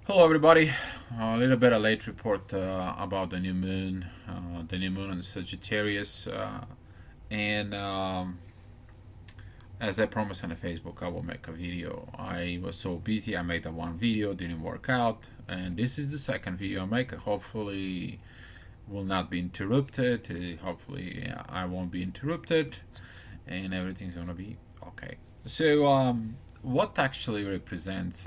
Hello, everybody. A little bit of late report about the new moon in Sagittarius, and as I promised on the Facebook, I will make a video. I was so busy, I made that one video, didn't work out, and this is the second video I make. Hopefully, will not be interrupted. Hopefully, I won't be interrupted, and everything's gonna be okay. So, what actually represents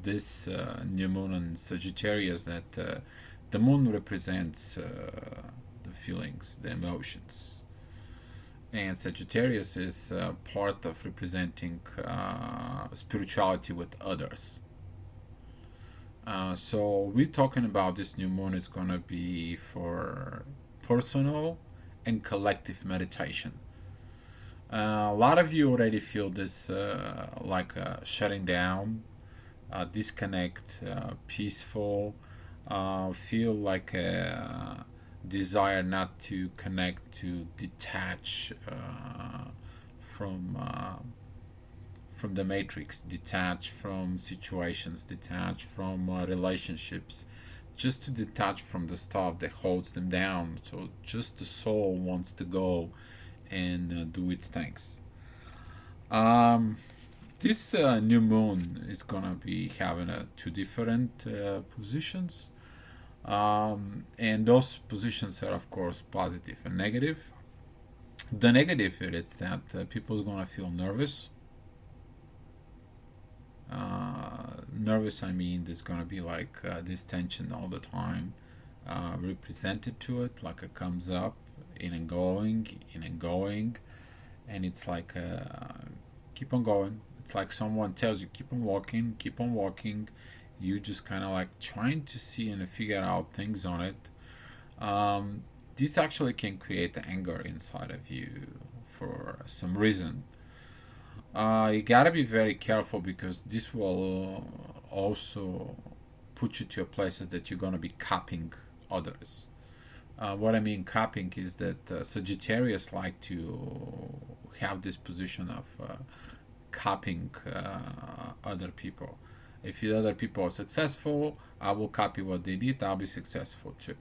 this new moon in Sagittarius? That the moon represents the feelings, the emotions, and Sagittarius is part of representing spirituality with others. So we're talking about this new moon. It's gonna be for personal and collective meditation. A lot of you already feel this like shutting down, disconnect, peaceful, feel like a desire not to connect, to detach from from the matrix, detach from situations, detach from relationships, just to detach from the stuff that holds them down. So just the soul wants to go and do its things. Um, this new moon is gonna be having two different positions, and those positions are of course positive and negative. The negative is that people are gonna feel nervous. Nervous, I mean, there's gonna be like this tension all the time, represented to it, like it comes up in and going, and it's like keep on going. It's like someone tells you keep on walking, keep on walking. You just kind of like trying to see and figure out things on it. Um, this actually can create anger inside of you for some reason. You gotta be very careful because this will also put you to places that you're gonna be copying others. What I mean copying is that Sagittarius like to have this position of copying other people. If the other people are successful, I will copy what they did. I'll be successful too.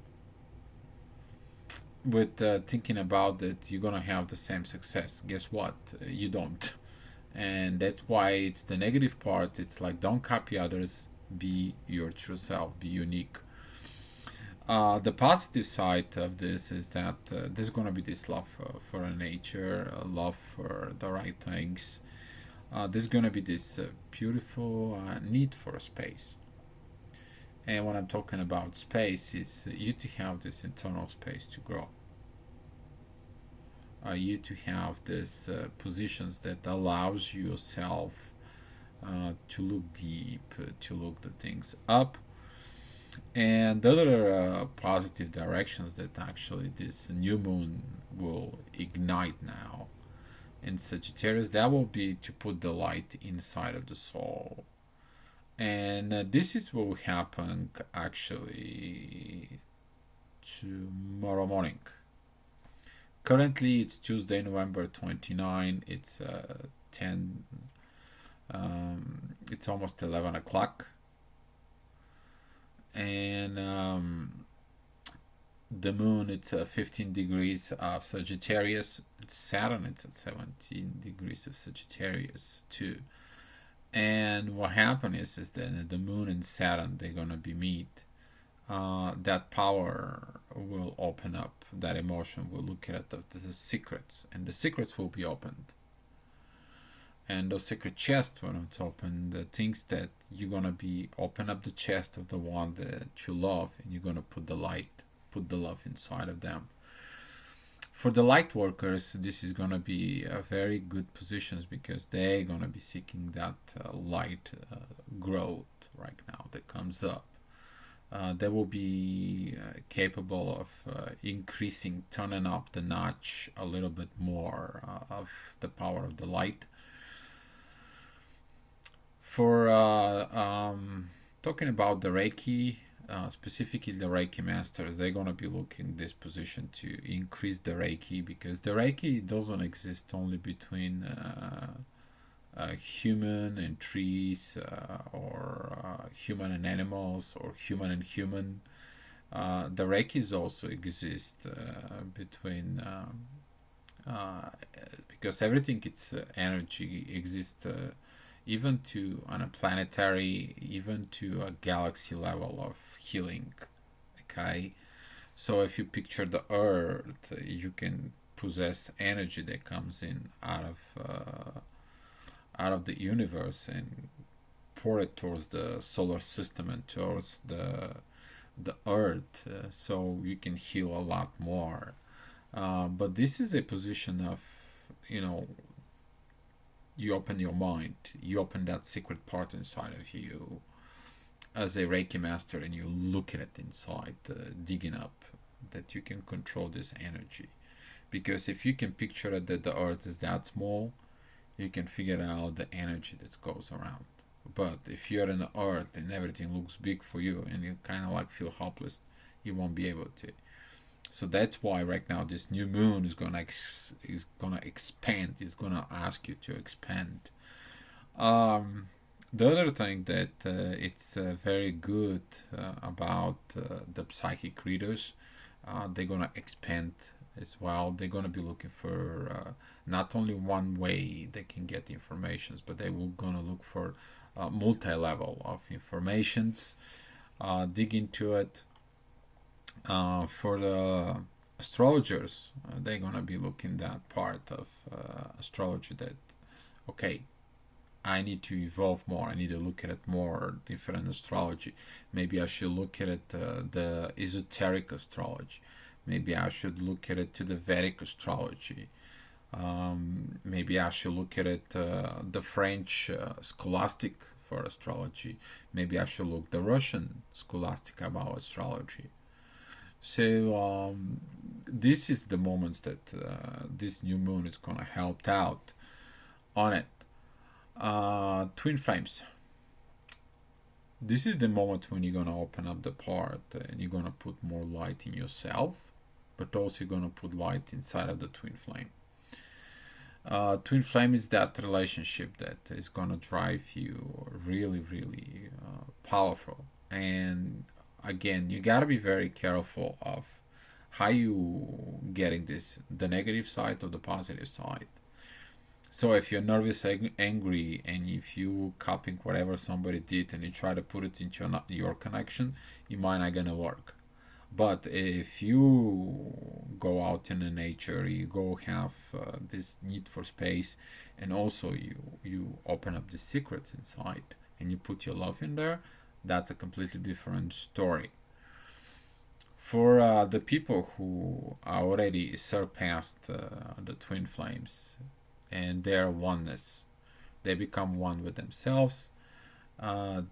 With thinking about that, you're gonna have the same success. Guess what? You don't, and that's why it's the negative part. It's like don't copy others. Be your true self. Be unique. The positive side of this is that there's gonna be this love for nature, love for the right things. There's gonna be this beautiful need for a space. And when I'm talking about space, is you to have this internal space to grow. You to have this positions that allows yourself to look deep, to look the things up, and the other positive directions that actually this new moon will ignite now in Sagittarius, that will be to put the light inside of the soul. And this is what will happen actually tomorrow morning. Currently, it's Tuesday, November 29. It's 10. It's almost 11 o'clock, and the moon it's 15 degrees of Sagittarius. Saturn it's at 17 degrees of Sagittarius too. And what happened is that the moon and Saturn they're gonna be meet. That power will open up. That emotion will look at the secrets, and the secrets will be opened. And those secret chests when it's open, the things that you're gonna be open up the chest of the one that you love, and you're gonna put the light, put the love inside of them. For the light workers, this is gonna be a very good positions because they're gonna be seeking that light growth right now that comes up. They will be capable of increasing, turning up the notch a little bit more of the power of the light. For talking about the Reiki, specifically the Reiki masters, they're gonna be looking this position to increase the Reiki because the Reiki doesn't exist only between human and trees or human and animals or human and human. The Reikis also exist between because everything it's energy exists even to on a planetary, even to a galaxy level of healing. Okay, so if you picture the Earth, you can possess energy that comes in out of the universe and pour it towards the solar system and towards the Earth, so you can heal a lot more. But this is a position of, you know, you open your mind, you open that secret part inside of you as a Reiki master, and you look at it inside, digging up that you can control this energy. Because if you can picture it that the Earth is that small, you can figure out the energy that goes around. But if you're in the Earth and everything looks big for you and you kind of like feel helpless, you won't be able to. So that's why right now this new moon is gonna expand. It's gonna ask you to expand. The other thing that it's very good about the psychic readers, they're gonna expand as well. They're gonna be looking for not only one way they can get informations, but they will gonna look for multi-level of informations. Dig into it. For the astrologers, they're gonna be looking that part of astrology that, okay, I need to evolve more. I need to look at it more different astrology. Maybe I should look at it the esoteric astrology. Maybe I should look at it to the Vedic astrology. Maybe I should look at it the French scholastic for astrology. Maybe I should look the Russian scholastic about astrology. So this is the moments that this new moon is gonna help out on it. Twin flames. This is the moment when you're gonna open up the part and you're gonna put more light in yourself, but also you're gonna put light inside of the twin flame. Twin flame is that relationship that is gonna drive you really, really powerful. And again, you gotta be very careful of how you getting this, the negative side or the positive side. So if you're nervous, angry, and if you copying whatever somebody did and you try to put it into your connection, it might not gonna work. But if you go out in the nature, you go have this need for space, and also you open up the secrets inside and you put your love in there, that's a completely different story. For the people who already surpassed the twin flames and their oneness, they become one with themselves.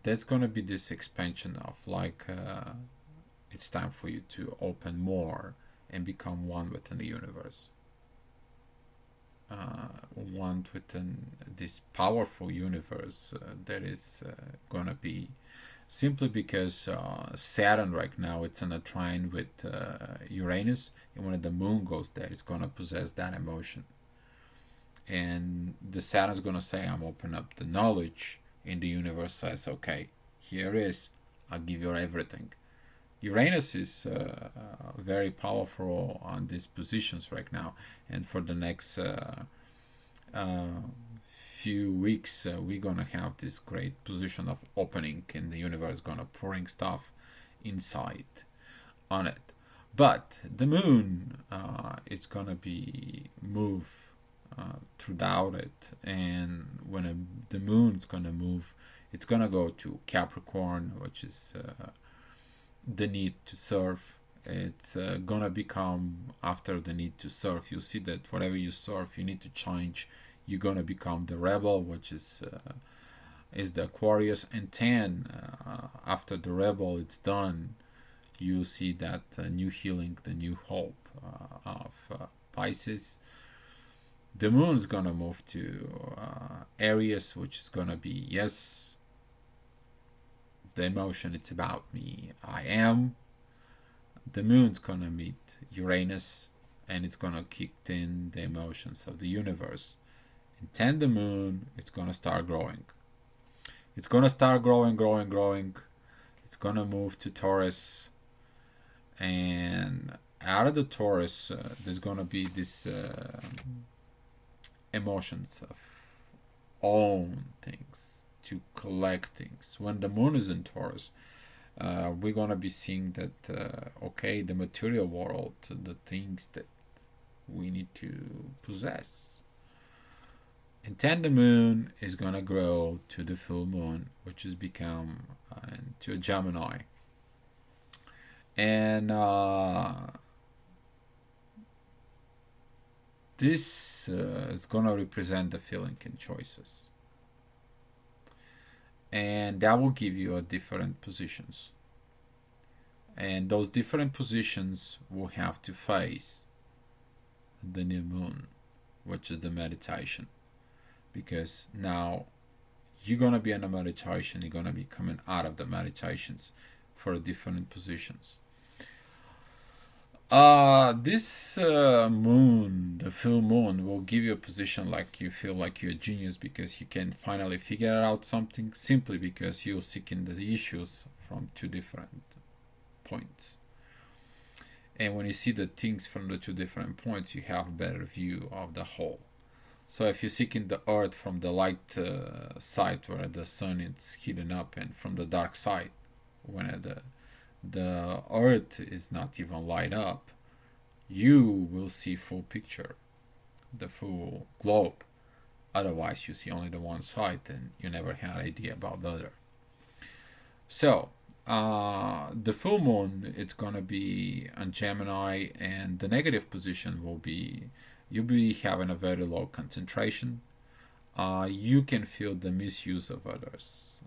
There's gonna be this expansion of like it's time for you to open more and become one within the universe. One within this powerful universe that is gonna be simply because Saturn right now it's in a trine with Uranus, and when the moon goes there, it's gonna possess that emotion. And the Saturn is gonna say, "I'm open up the knowledge," in the universe says, "Okay, here is, I'll give you everything." Uranus is very powerful on these positions right now, and for the next few weeks we're gonna have this great position of opening, and the universe gonna pouring stuff inside on it. But the moon, it's gonna be move throughout it, and when the moon's gonna move, it's gonna go to Capricorn, which is the need to serve. It's gonna become, after the need to serve, you see that whatever you serve you need to change. You're gonna become the rebel, which is the Aquarius, and 10 after the rebel it's done, you see that new healing, the new hope of Pisces. The moon is gonna move to Aries, which is gonna be, yes, the emotion, it's about me, I am. The moon's gonna meet Uranus, and it's gonna kick in the emotions of the universe. And 10 the moon, it's gonna start growing. It's gonna start growing, growing, growing. It's gonna move to Taurus, and out of the Taurus, there's gonna be this emotions of own things, to collect things. When the moon is in Taurus, we're gonna be seeing that okay, the material world, the things that we need to possess. And then the moon is gonna grow to the full moon, which has become to a Gemini, and this is gonna represent the feeling and choices, and that will give you a different positions, and those different positions will have to face the new moon, which is the meditation, because now you're gonna be in a meditation, you're gonna be coming out of the meditations for different positions. This moon, the full moon, will give you a position like you feel like you're a genius, because you can finally figure out something, simply because you're seeking the issues from two different points. And when you see the things from the two different points, you have a better view of the whole. So if you're seeking the earth from the light side, where the sun is heating up, and from the dark side, when the earth is not even light up, you will see full picture, the full globe. Otherwise, you see only the one side, and you never had idea about the other. So the full moon, it's gonna be on Gemini, and the negative position will be you'll be having a very low concentration. You can feel the misuse of others.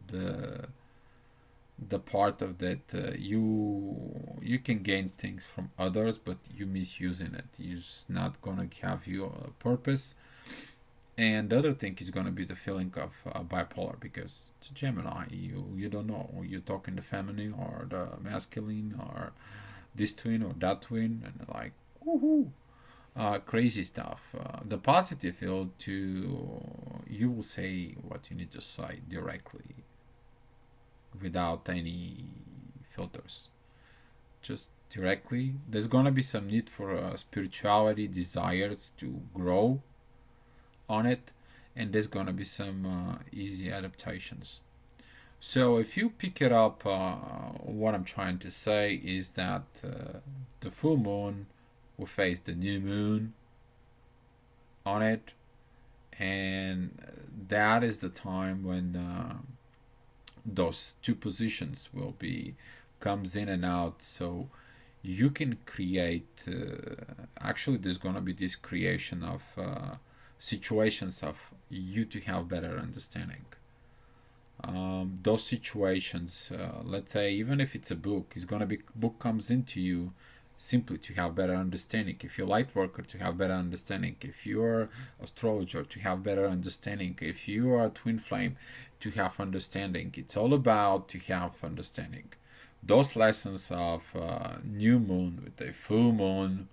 The part of that you can gain things from others, but you misusing it. It's not gonna have you a purpose. And the other thing is gonna be the feeling of bipolar, because it's a Gemini. You don't know. You're talking the feminine or the masculine, or this twin or that twin, and like woohoo. Crazy stuff. The positive field, to you will say what you need to say directly, without any filters, just directly. There's gonna be some need for spirituality, desires to grow on it, and there's gonna be some easy adaptations. So if you pick it up, what I'm trying to say is that the full moon will face the new moon on it, and that is the time when those two positions will be comes in and out. So you can create actually there's gonna be this creation of situations of you to have better understanding. Those situations, let's say, even if it's a book, it's gonna be book comes into you simply to have better understanding. If you're light worker, to have better understanding. If you're astrologer, to have better understanding. If you are a twin flame, to have understanding. It's all about to have understanding. Those lessons of new moon with a full moon,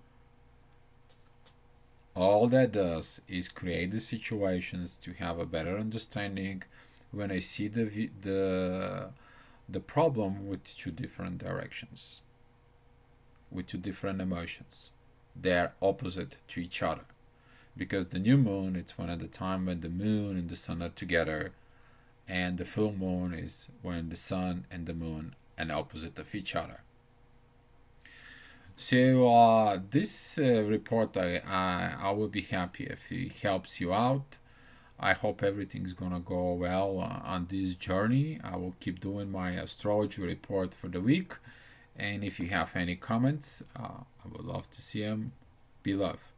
all that does is create the situations to have a better understanding. When I see the problem with two different directions, with two different emotions, they are opposite to each other, because the new moon, it's one at the time when the moon and the sun are together, and the full moon is when the sun and the moon are opposite of each other. So this report, I will be happy if it helps you out. I hope everything's gonna go well on this journey. I will keep doing my astrology report for the week, and if you have any comments, I would love to see them. Be love.